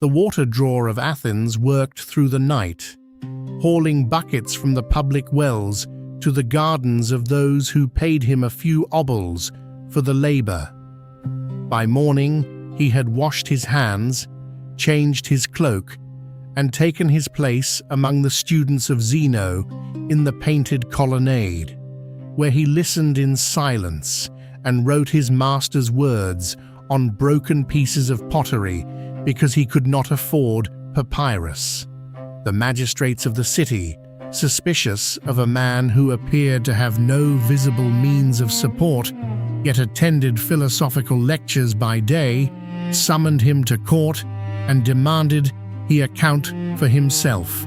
The water drawer of Athens worked through the night, hauling buckets from the public wells to the gardens of those who paid him a few obols for the labor. By morning, he had washed his hands, changed his cloak, and taken his place among the students of Zeno in the painted colonnade, where he listened in silence and wrote his master's words on broken pieces of pottery because he could not afford papyrus. The magistrates of the city, suspicious of a man who appeared to have no visible means of support, yet attended philosophical lectures by day, summoned him to court and demanded he account for himself.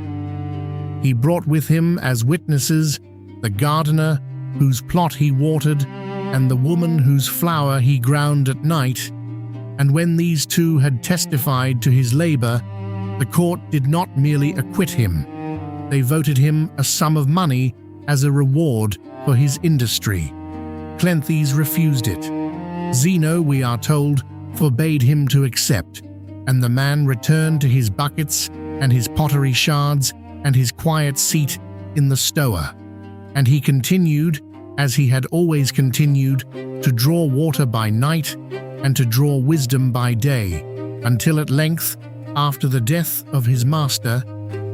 He brought with him as witnesses the gardener whose plot he watered and the woman whose flour he ground at night, and when these two had testified to his labor, the court did not merely acquit him. They voted him a sum of money as a reward for his industry. Cleanthes refused it. Zeno, we are told, forbade him to accept, and the man returned to his buckets and his pottery shards and his quiet seat in the Stoa. And he continued, as he had always continued, to draw water by night and to draw wisdom by day, until at length, after the death of his master,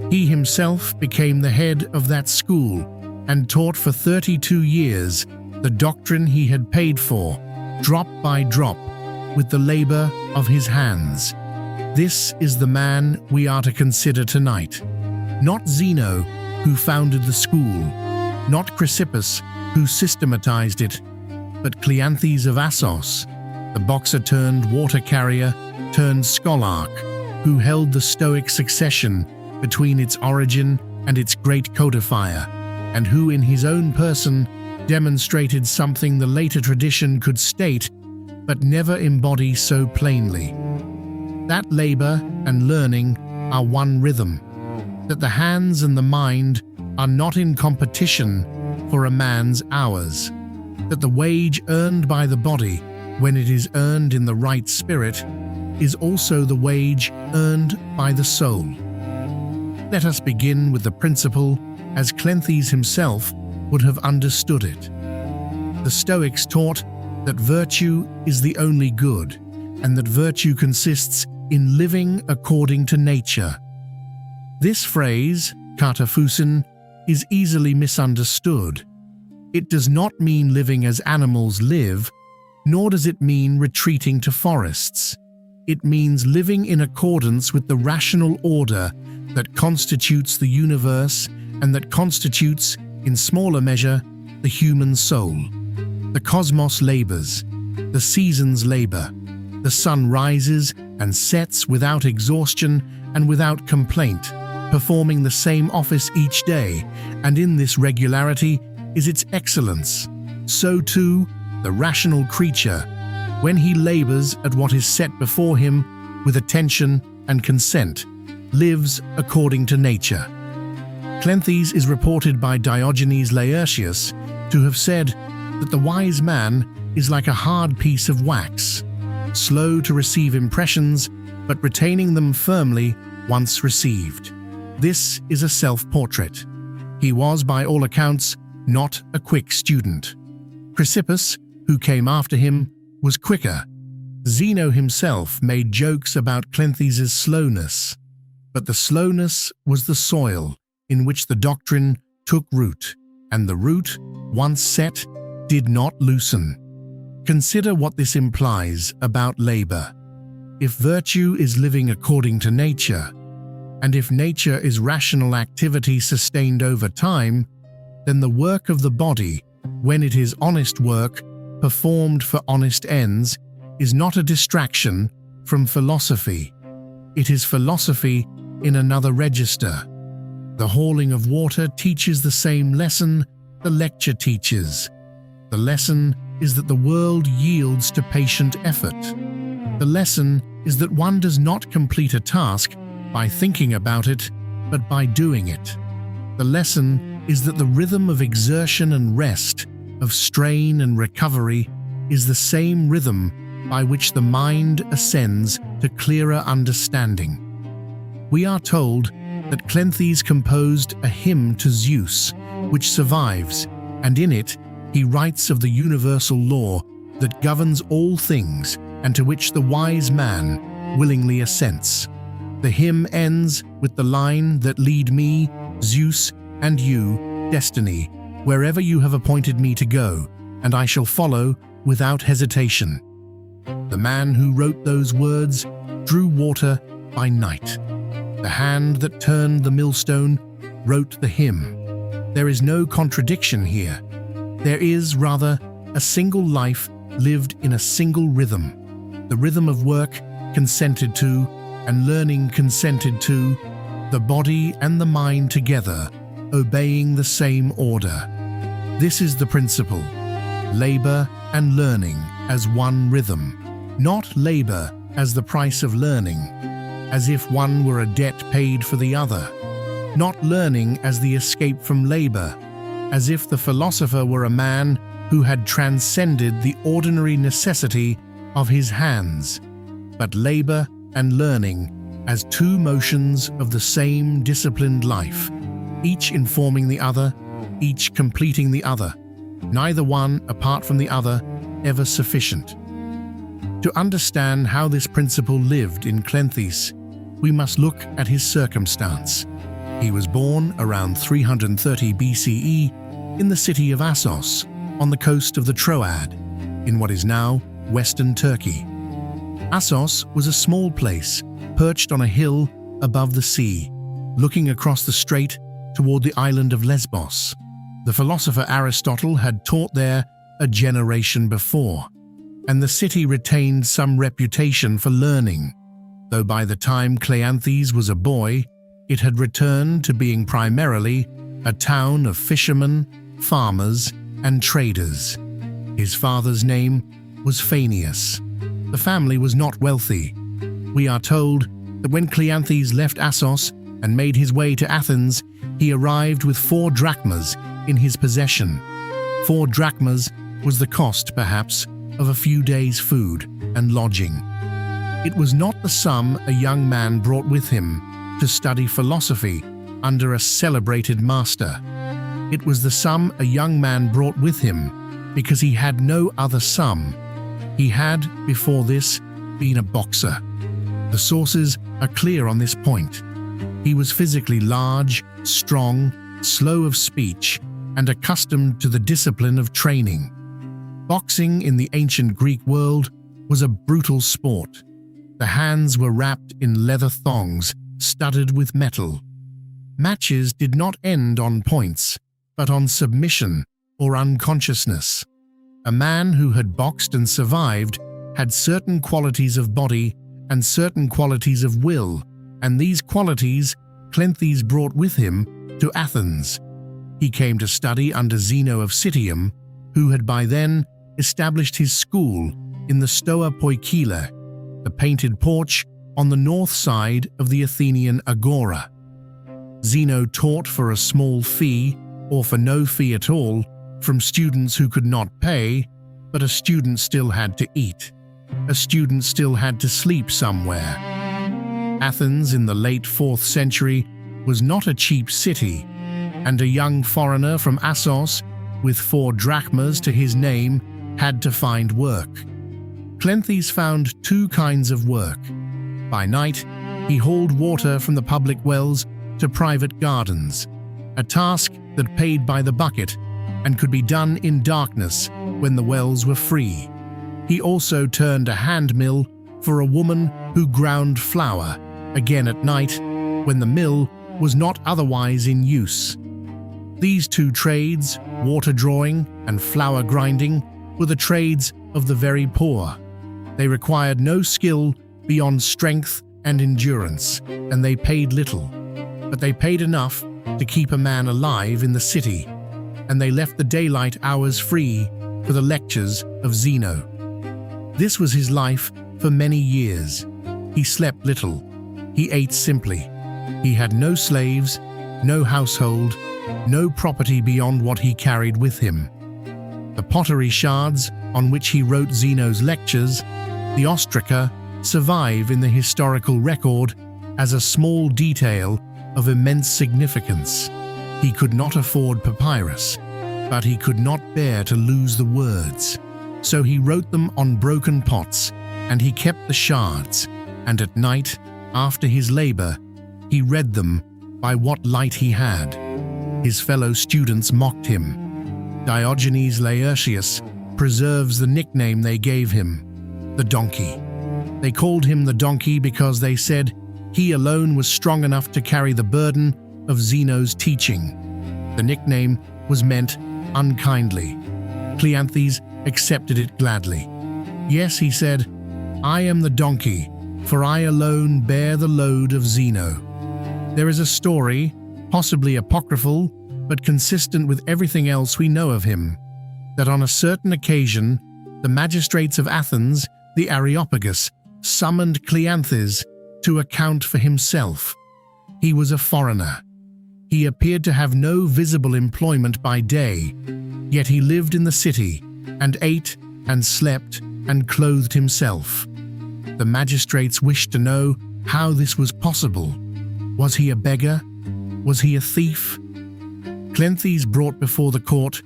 he himself became the head of that school and taught for 32 years the doctrine he had paid for, drop by drop, with the labor of his hands. This is the man we are to consider tonight. Not Zeno, who founded the school, not Chrysippus, who systematized it, but Cleanthes of Assos, the boxer-turned-water carrier turned scholarch, who held the Stoic succession between its origin and its great codifier, and who in his own person demonstrated something the later tradition could state but never embody so plainly. That labor and learning are one rhythm, that the hands and the mind are not in competition for a man's hours, that the wage earned by the body, when it is earned in the right spirit, is also the wage earned by the soul. Let us begin with the principle as Cleanthes himself would have understood it. The Stoics taught that virtue is the only good, and that virtue consists in living according to nature. This phrase, kataphusin, is easily misunderstood. It does not mean living as animals live, nor does it mean retreating to forests. It means living in accordance with the rational order that constitutes the universe and that constitutes, in smaller measure, the human soul. The cosmos labors, the seasons labor, the sun rises and sets without exhaustion and without complaint, performing the same office each day, and in this regularity is its excellence. So too, the rational creature, when he labors at what is set before him with attention and consent, lives according to nature. Cleanthes is reported by Diogenes Laërtius to have said that the wise man is like a hard piece of wax, slow to receive impressions, but retaining them firmly once received. This is a self-portrait. He was, by all accounts, not a quick student. Chrysippus, who came after him, was quicker. Zeno himself made jokes about Cleanthes' slowness, but the slowness was the soil in which the doctrine took root, and the root, once set, did not loosen. Consider what this implies about labor. If virtue is living according to nature, and if nature is rational activity sustained over time, then the work of the body, when it is honest work, performed for honest ends, is not a distraction from philosophy. It is philosophy in another register. The hauling of water teaches the same lesson the lecture teaches. The lesson is that the world yields to patient effort. The lesson is that one does not complete a task by thinking about it, but by doing it. The lesson is that the rhythm of exertion and rest, of strain and recovery, is the same rhythm by which the mind ascends to clearer understanding. We are told that Cleanthes composed a hymn to Zeus, which survives, and in it he writes of the universal law that governs all things and to which the wise man willingly assents. The hymn ends with the line that lead me, Zeus, and you, destiny, wherever you have appointed me to go, and I shall follow without hesitation. The man who wrote those words drew water by night. The hand that turned the millstone wrote the hymn. There is no contradiction here. There is, rather, a single life lived in a single rhythm, the rhythm of work consented to and learning consented to, the body and the mind together, obeying the same order. This is the principle, labor and learning as one rhythm, not labor as the price of learning, as if one were a debt paid for the other, not learning as the escape from labor, as if the philosopher were a man who had transcended the ordinary necessity of his hands, but labor and learning as two motions of the same disciplined life, each informing the other, each completing the other, neither one apart from the other ever sufficient. To understand how this principle lived in Cleanthes, we must look at his circumstance. He was born around 330 BCE in the city of Assos, on the coast of the Troad, in what is now western Turkey. Assos was a small place, perched on a hill above the sea, looking across the strait toward the island of Lesbos. The philosopher Aristotle had taught there a generation before, and the city retained some reputation for learning, though by the time Cleanthes was a boy, it had returned to being primarily a town of fishermen, farmers, and traders. His father's name was Phanius. The family was not wealthy. We are told that when Cleanthes left Assos and made his way to Athens, he arrived with 4 drachmas in his possession. 4 drachmas was the cost, perhaps, of a few days' food and lodging. It was not the sum a young man brought with him to study philosophy under a celebrated master. It was the sum a young man brought with him because he had no other sum. He had, before this, been a boxer. The sources are clear on this point. He was physically large, strong, slow of speech, and accustomed to the discipline of training. Boxing in the ancient Greek world was a brutal sport. The hands were wrapped in leather thongs studded with metal. Matches did not end on points, but on submission or unconsciousness. A man who had boxed and survived had certain qualities of body and certain qualities of will, and these qualities Cleanthes brought with him to Athens. He came to study under Zeno of Citium, who had by then established his school in the Stoa Poikile, the painted porch on the north side of the Athenian agora. Zeno taught for a small fee, or for no fee at all, from students who could not pay, but a student still had to eat. A student still had to sleep somewhere. Athens in the late 4th century was not a cheap city, and a young foreigner from Assos with 4 drachmas to his name had to find work. Cleanthes found 2 kinds of work. By night, he hauled water from the public wells to private gardens, a task that paid by the bucket and could be done in darkness when the wells were free. He also turned a hand mill for a woman who ground flour, again at night when the mill was not otherwise in use. These 2 trades, water drawing and flour grinding, were the trades of the very poor. They required no skill beyond strength and endurance, and they paid little. But they paid enough to keep a man alive in the city, and they left the daylight hours free for the lectures of Zeno. This was his life for many years. He slept little. He ate simply. He had no slaves, no household, no property beyond what he carried with him. The pottery shards on which he wrote Zeno's lectures, the ostraca, survive in the historical record as a small detail of immense significance. He could not afford papyrus, but he could not bear to lose the words. So he wrote them on broken pots, and he kept the shards, and at night, after his labor, he read them by what light he had. His fellow students mocked him. Diogenes Laërtius preserves the nickname they gave him, the donkey. They called him the donkey because they said he alone was strong enough to carry the burden of Zeno's teaching. The nickname was meant unkindly. Cleanthes accepted it gladly. Yes, he said, I am the donkey, for I alone bear the load of Zeno. There is a story, possibly apocryphal, but consistent with everything else we know of him, that on a certain occasion, the magistrates of Athens, the Areopagus, summoned Cleanthes to account for himself. He was a foreigner. He appeared to have no visible employment by day, yet he lived in the city and ate and slept and clothed himself. The magistrates wished to know how this was possible. Was he a beggar? Was he a thief? Cleanthes brought before the court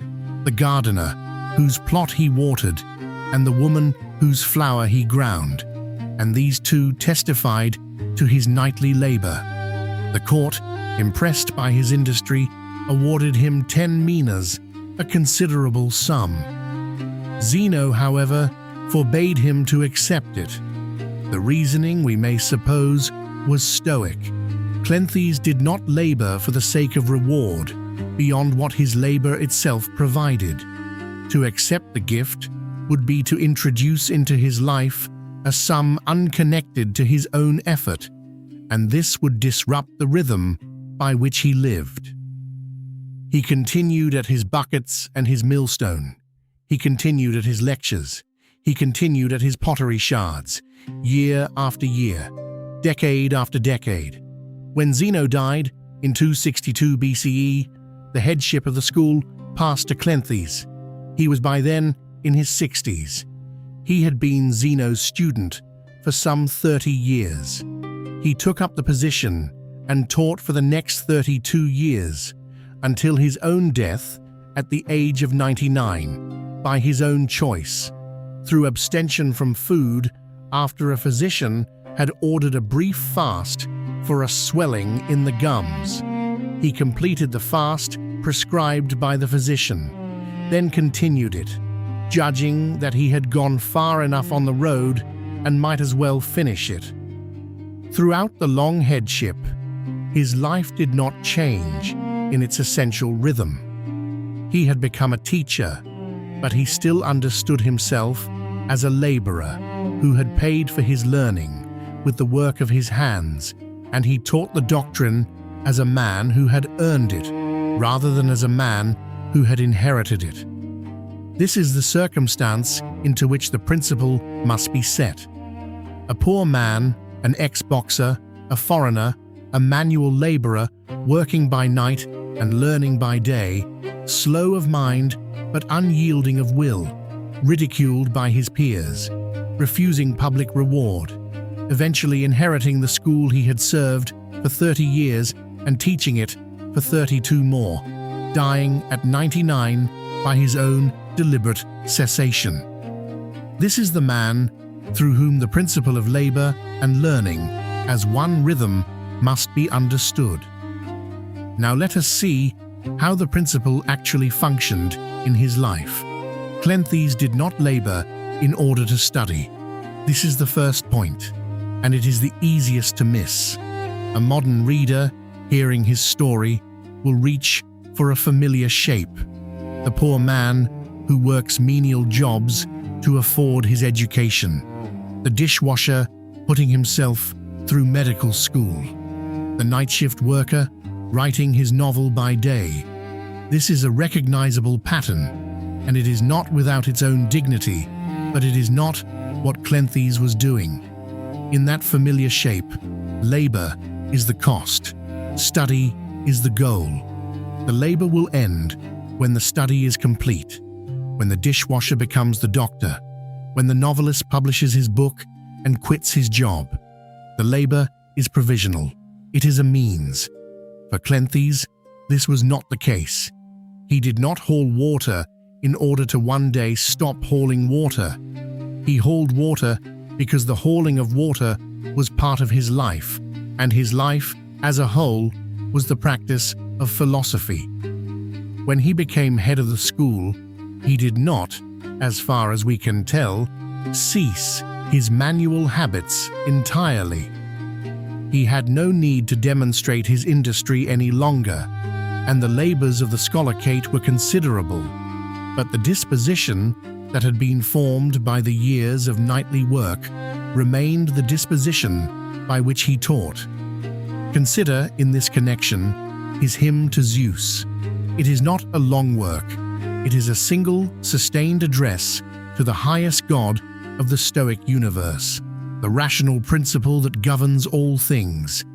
the gardener, whose plot he watered, and the woman whose flour he ground, and these two testified to his nightly labor. The court, impressed by his industry, awarded him 10 minas, a considerable sum. Zeno, however, forbade him to accept it. The reasoning, we may suppose, was Stoic. Cleanthes did not labor for the sake of reward, beyond what his labor itself provided. To accept the gift would be to introduce into his life a sum unconnected to his own effort, and this would disrupt the rhythm by which he lived. He continued at his buckets and his millstone. He continued at his lectures. He continued at his pottery shards, year after year, decade after decade. When Zeno died, in 262 BCE, the headship of the school passed to Cleanthes. He was by then in his 60s. He had been Zeno's student for some 30 years. He took up the position and taught for the next 32 years, until his own death at the age of 99, by his own choice, through abstention from food after a physician had ordered a brief fast for a swelling in the gums. He completed the fast prescribed by the physician, then continued it, judging that he had gone far enough on the road and might as well finish it. Throughout the long headship, his life did not change in its essential rhythm. He had become a teacher, but he still understood himself as a laborer who had paid for his learning with the work of his hands, and he taught the doctrine as a man who had earned it, rather than as a man who had inherited it. This is the circumstance into which the principle must be set. A poor man, an ex-boxer, a foreigner, a manual laborer, working by night and learning by day, slow of mind but unyielding of will, ridiculed by his peers, refusing public reward, eventually inheriting the school he had served for 30 years and teaching it for 32 more, dying at 99 by his own deliberate cessation. This is the man through whom the principle of labor and learning as one rhythm must be understood. Now let us see how the principle actually functioned in his life. Cleanthes did not labor in order to study. This is the first point, and it is the easiest to miss. A modern reader, hearing his story, will reach for a familiar shape: the poor man who works menial jobs to afford his education, the dishwasher putting himself through medical school, the night shift worker writing his novel by day. This is a recognizable pattern, and it is not without its own dignity, but it is not what Cleanthes was doing. In that familiar shape, labor is the cost, study is the goal. The labor will end when the study is complete, when the dishwasher becomes the doctor, when the novelist publishes his book and quits his job. The labor is provisional. It is a means. For Cleanthes, this was not the case. He did not haul water in order to one day stop hauling water. He hauled water because the hauling of water was part of his life, and his life, as a whole, was the practice of philosophy. When he became head of the school, he did not, as far as we can tell, cease his manual habits entirely. He had no need to demonstrate his industry any longer, and the labors of the scholarcate were considerable, but the disposition that had been formed by the years of nightly work remained the disposition by which he taught. Consider, in this connection, his hymn to Zeus. It is not a long work. It is a single, sustained address to the highest god of the Stoic universe, the rational principle that governs all things.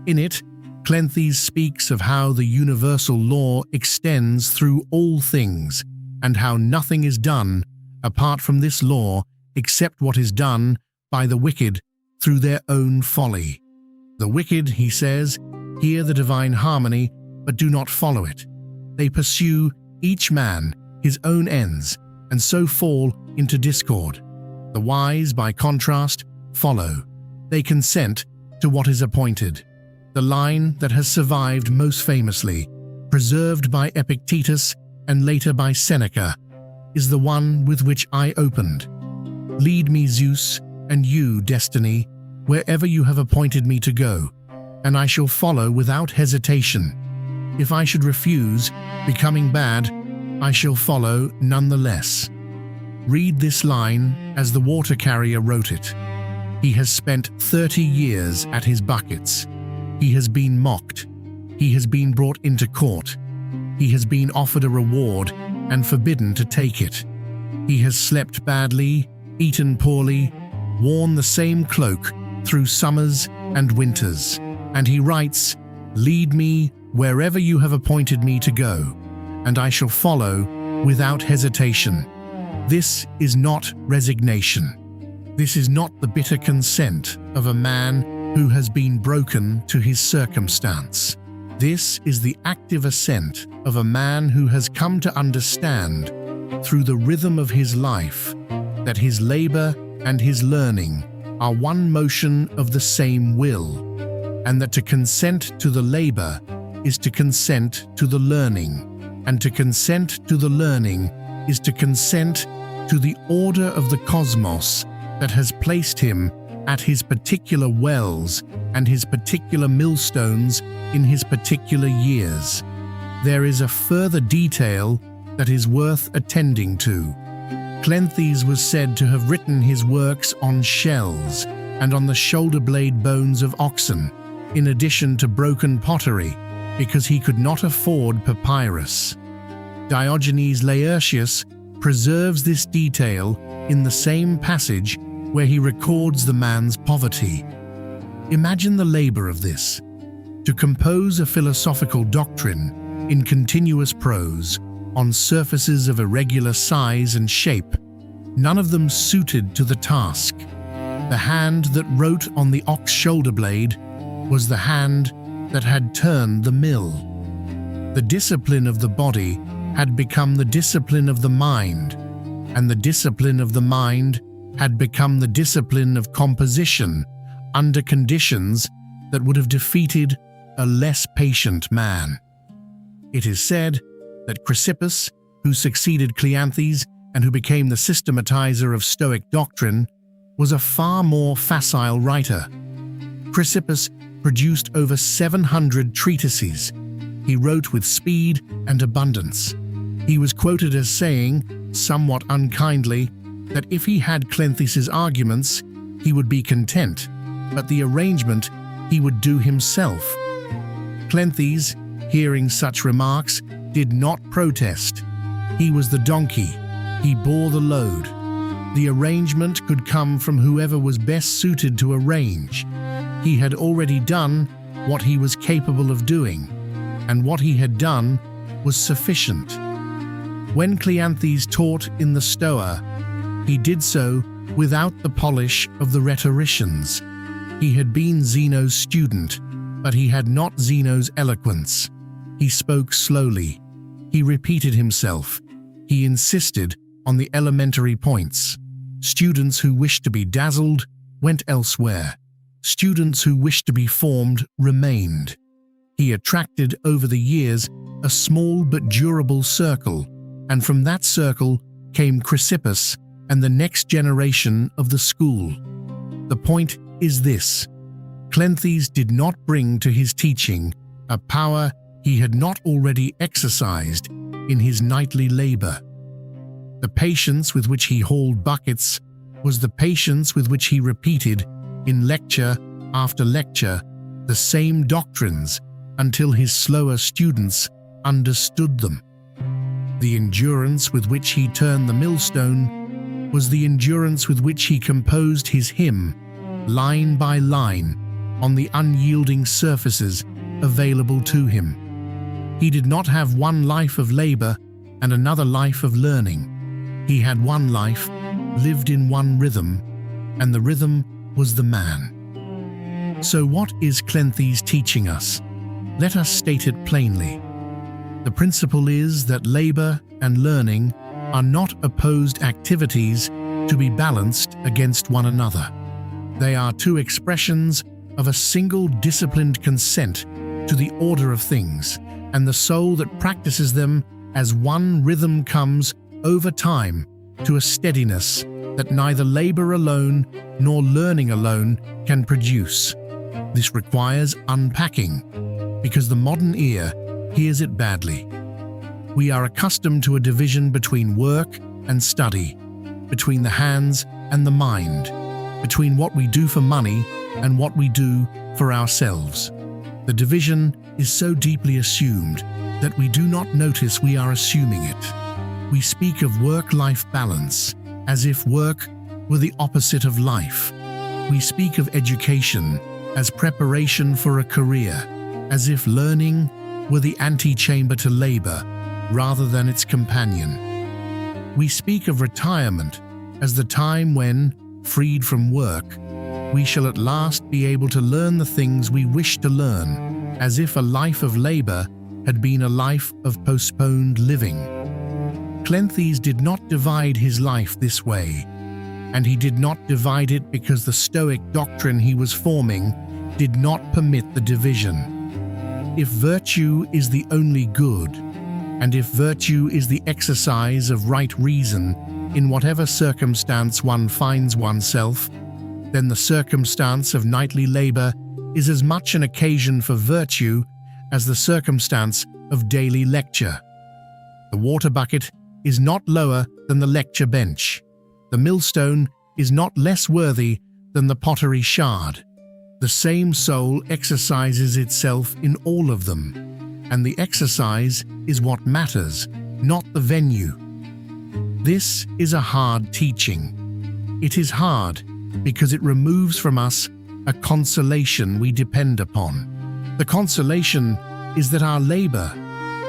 In it, Cleanthes speaks of how the universal law extends through all things, and how nothing is done apart from this law except what is done by the wicked through their own folly. The wicked, he says, hear the divine harmony but do not follow it. They pursue, each man, his own ends, and so fall into discord. The wise, by contrast, follow. They consent to what is appointed. The line that has survived most famously, preserved by Epictetus and later by Seneca, is the one with which I opened. Lead me, Zeus, and you, Destiny, wherever you have appointed me to go, and I shall follow without hesitation. If I should refuse, becoming bad, I shall follow nonetheless. Read this line as the water carrier wrote it. He has spent 30 years at his buckets. He has been mocked. He has been brought into court. He has been offered a reward and forbidden to take it. He has slept badly, eaten poorly, worn the same cloak through summers and winters. And he writes, "Lead me wherever you have appointed me to go, and I shall follow without hesitation." This is not resignation. This is not the bitter consent of a man who has been broken to his circumstance. This is the active assent of a man who has come to understand, through the rhythm of his life, that his labor and his learning are one motion of the same will, and that to consent to the labor is to consent to the learning, and to consent to the learning is to consent to the order of the cosmos that has placed him at his particular wells and his particular millstones in his particular years. There is a further detail that is worth attending to. Cleanthes was said to have written his works on shells and on the shoulder blade bones of oxen, in addition to broken pottery, because he could not afford papyrus. Diogenes Laërtius preserves this detail in the same passage where he records the man's poverty. Imagine the labor of this. To compose a philosophical doctrine in continuous prose, on surfaces of irregular size and shape, none of them suited to the task. The hand that wrote on the ox shoulder blade was the hand that had turned the mill. The discipline of the body had become the discipline of the mind, and the discipline of the mind had become the discipline of composition under conditions that would have defeated a less patient man. It is said that Chrysippus, who succeeded Cleanthes and who became the systematizer of Stoic doctrine, was a far more facile writer. Chrysippus produced over 700 treatises. He wrote with speed and abundance. He was quoted as saying, somewhat unkindly, that if he had Cleanthes' arguments, he would be content, but the arrangement he would do himself. Cleanthes, hearing such remarks, did not protest. He was the donkey. He bore the load. The arrangement could come from whoever was best suited to arrange. He had already done what he was capable of doing, and what he had done was sufficient. When Cleanthes taught in the Stoa, he did so without the polish of the rhetoricians. He had been Zeno's student, but he had not Zeno's eloquence. He spoke slowly. He repeated himself. He insisted on the elementary points. Students who wished to be dazzled went elsewhere. Students who wished to be formed remained. He attracted over the years a small but durable circle, and from that circle came Chrysippus and the next generation of the school. The point is this: Cleanthes did not bring to his teaching a power he had not already exercised in his nightly labor. The patience with which he hauled buckets was the patience with which he repeated, in lecture after lecture, the same doctrines until his slower students understood them. The endurance with which he turned the millstone was the endurance with which he composed his hymn, line by line, on the unyielding surfaces available to him. He did not have one life of labor and another life of learning. He had one life, lived in one rhythm, and the rhythm was the man. So what is Cleanthes teaching us? Let us state it plainly. The principle is that labor and learning are not opposed activities to be balanced against one another. They are two expressions of a single disciplined consent to the order of things, and the soul that practices them as one rhythm comes over time to a steadiness that neither labor alone nor learning alone can produce. This requires unpacking, because the modern ear hears it badly. We are accustomed to a division between work and study, between the hands and the mind, between what we do for money and what we do for ourselves. The division is so deeply assumed that we do not notice we are assuming it. We speak of work-life balance as if work were the opposite of life. We speak of education as preparation for a career, as if learning were the antechamber to labor rather than its companion. We speak of retirement as the time when, freed from work, we shall at last be able to learn the things we wish to learn, as if a life of labor had been a life of postponed living. Cleanthes did not divide his life this way, and he did not divide it because the Stoic doctrine he was forming did not permit the division. If virtue is the only good, and if virtue is the exercise of right reason in whatever circumstance one finds oneself, then the circumstance of nightly labor is as much an occasion for virtue as the circumstance of daily lecture. The water bucket is not lower than the lecture bench. The millstone is not less worthy than the pottery shard. The same soul exercises itself in all of them, and the exercise is what matters, not the venue. This is a hard teaching. It is hard because it removes from us a consolation we depend upon. The consolation is that our labor,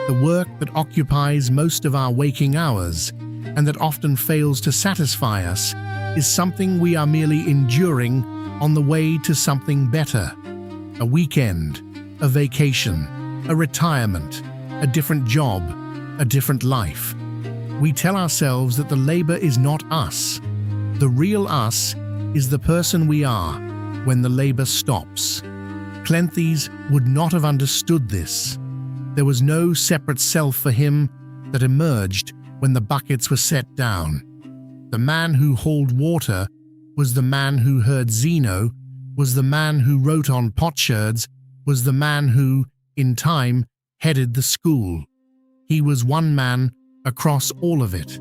the work that occupies most of our waking hours and that often fails to satisfy us, is something we are merely enduring on the way to something better. A weekend, a vacation, a retirement, a different job, a different life. We tell ourselves that the labor is not us. The real us is the person we are when the labor stops. Cleanthes would not have understood this. There was no separate self for him that emerged when the buckets were set down. The man who hauled water was the man who heard Zeno, was the man who wrote on potsherds, was the man who, in time, headed the school. He was one man across all of it,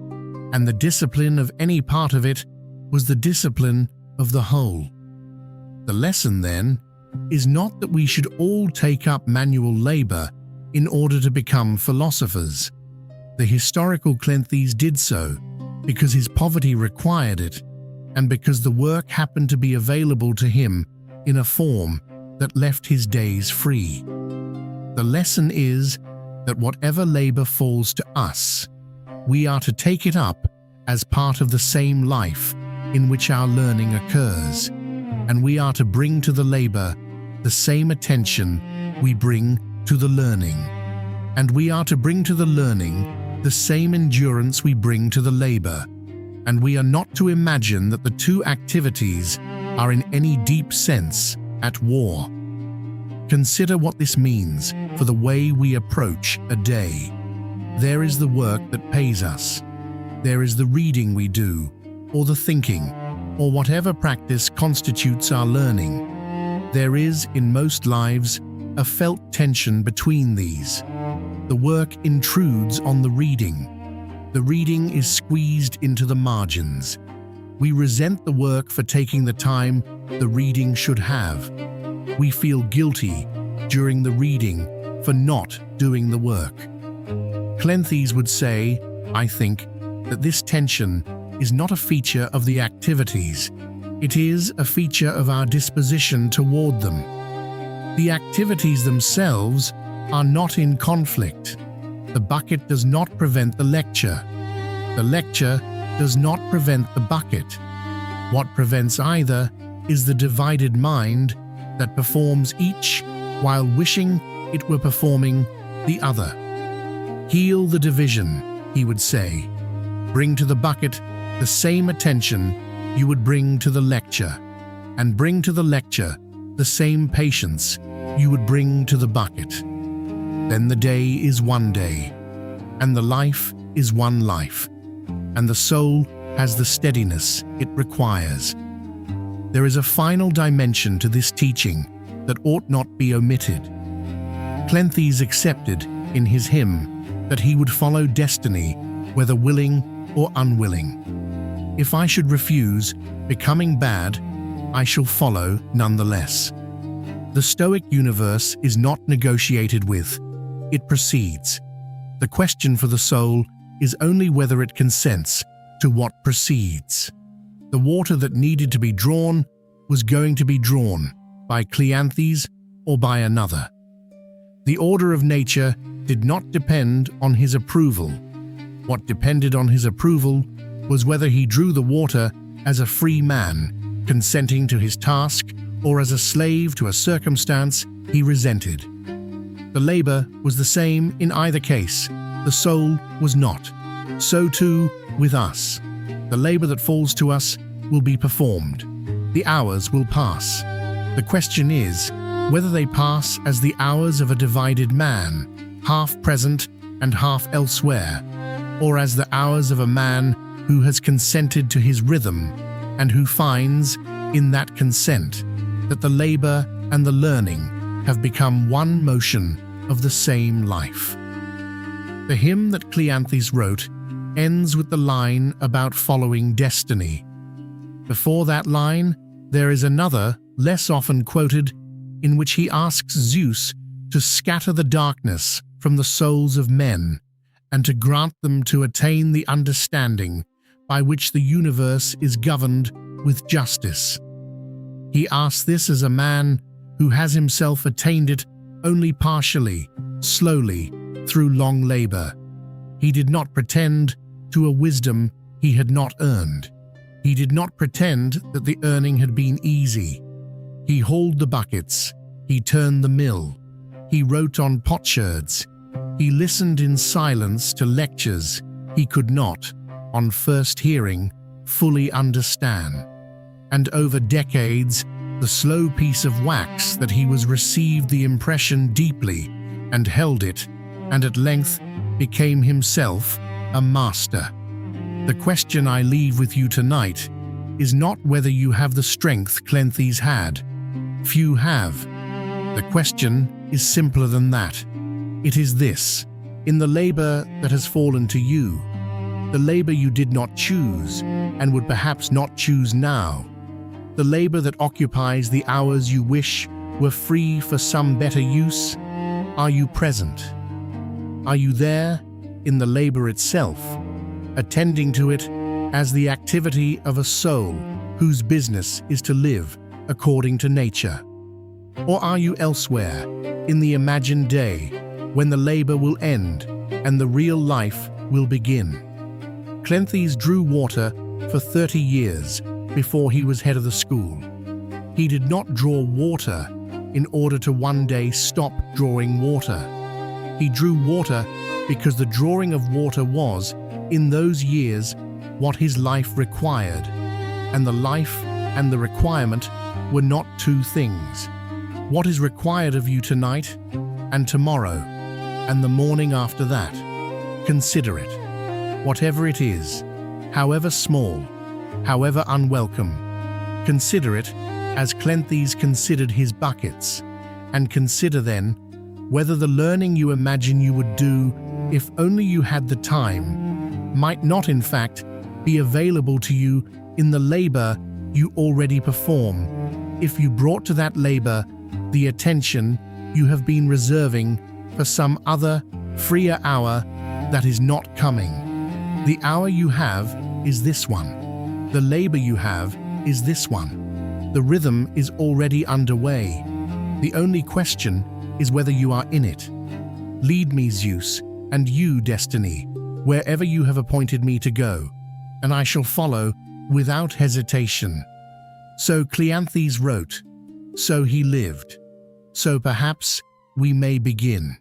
and the discipline of any part of it was the discipline of the whole. The lesson, then, is not that we should all take up manual labor in order to become philosophers. The historical Cleanthes did so because his poverty required it, and because the work happened to be available to him in a form that left his days free. The lesson is that whatever labor falls to us, we are to take it up as part of the same life in which our learning occurs. and we are to bring to the labor the same attention we bring to the learning, and we are to bring to the learning the same endurance we bring to the labor, and we are not to imagine that the two activities are in any deep sense at war. Consider what this means for the way we approach a day. There is the work that pays us. There is the reading we do, or the thinking, or whatever practice constitutes our learning. There is, in most lives, a felt tension between these. The work intrudes on the reading. The reading is squeezed into the margins. We resent the work for taking the time the reading should have. We feel guilty during the reading for not doing the work. Cleanthes would say, I think, that this tension is not a feature of the activities. It is a feature of our disposition toward them. The activities themselves are not in conflict. The bucket does not prevent the lecture. The lecture does not prevent the bucket. What prevents either is the divided mind that performs each while wishing it were performing the other. Heal the division, he would say. Bring to the bucket the same attention you would bring to the lecture, and bring to the lecture the same patience you would bring to the bucket. Then the day is one day, and the life is one life, and the soul has the steadiness it requires. There is a final dimension to this teaching that ought not be omitted. Cleanthes accepted in his hymn that he would follow destiny, whether willing or unwilling. If I should refuse, becoming bad, I shall follow nonetheless. The Stoic universe is not negotiated with, it proceeds. The question for the soul is only whether it consents to what proceeds. The water that needed to be drawn was going to be drawn by Cleanthes or by another. The order of nature did not depend on his approval. What depended on his approval was whether he drew the water as a free man, consenting to his task, or as a slave to a circumstance he resented. The labor was the same in either case. The soul was not. So too with us. The labor that falls to us will be performed. The hours will pass. The question is whether they pass as the hours of a divided man, half present and half elsewhere, or as the hours of a man who has consented to his rhythm and who finds, in that consent, that the labor and the learning have become one motion of the same life. The hymn that Cleanthes wrote ends with the line about following destiny. Before that line, there is another, less often quoted, in which he asks Zeus to scatter the darkness from the souls of men and to grant them to attain the understanding by which the universe is governed with justice. He asks this as a man who has himself attained it only partially, slowly, through long labor. He did not pretend to a wisdom he had not earned. He did not pretend that the earning had been easy. He hauled the buckets, he turned the mill, he wrote on potsherds, he listened in silence to lectures he could not, on first hearing, fully understand. And over decades, the slow piece of wax that he was received the impression deeply and held it, and at length became himself a master. The question I leave with you tonight is not whether you have the strength Cleanthes had. Few have. The question is simpler than that. It is this: in the labor that has fallen to you, the labor you did not choose and would perhaps not choose now, the labor that occupies the hours you wish were free for some better use, are you present? Are you there in the labor itself, attending to it as the activity of a soul whose business is to live according to nature? Or are you elsewhere, in the imagined day, when the labor will end and the real life will begin? Cleanthes drew water for 30 years before he was head of the school. He did not draw water in order to one day stop drawing water. He drew water because the drawing of water was, in those years, what his life required, and the life and the requirement were not two things. What is required of you tonight and tomorrow and the morning after that? Consider it. Whatever it is, however small, however unwelcome, consider it as Cleanthes considered his buckets, and consider then whether the learning you imagine you would do if only you had the time might not in fact be available to you in the labor you already perform, if you brought to that labor the attention you have been reserving for some other, freer hour that is not coming. The hour you have is this one. The labor you have is this one. The rhythm is already underway. The only question is whether you are in it. Lead me, Zeus, and you, Destiny, wherever you have appointed me to go, and I shall follow without hesitation. So Cleanthes wrote, so he lived. So perhaps we may begin.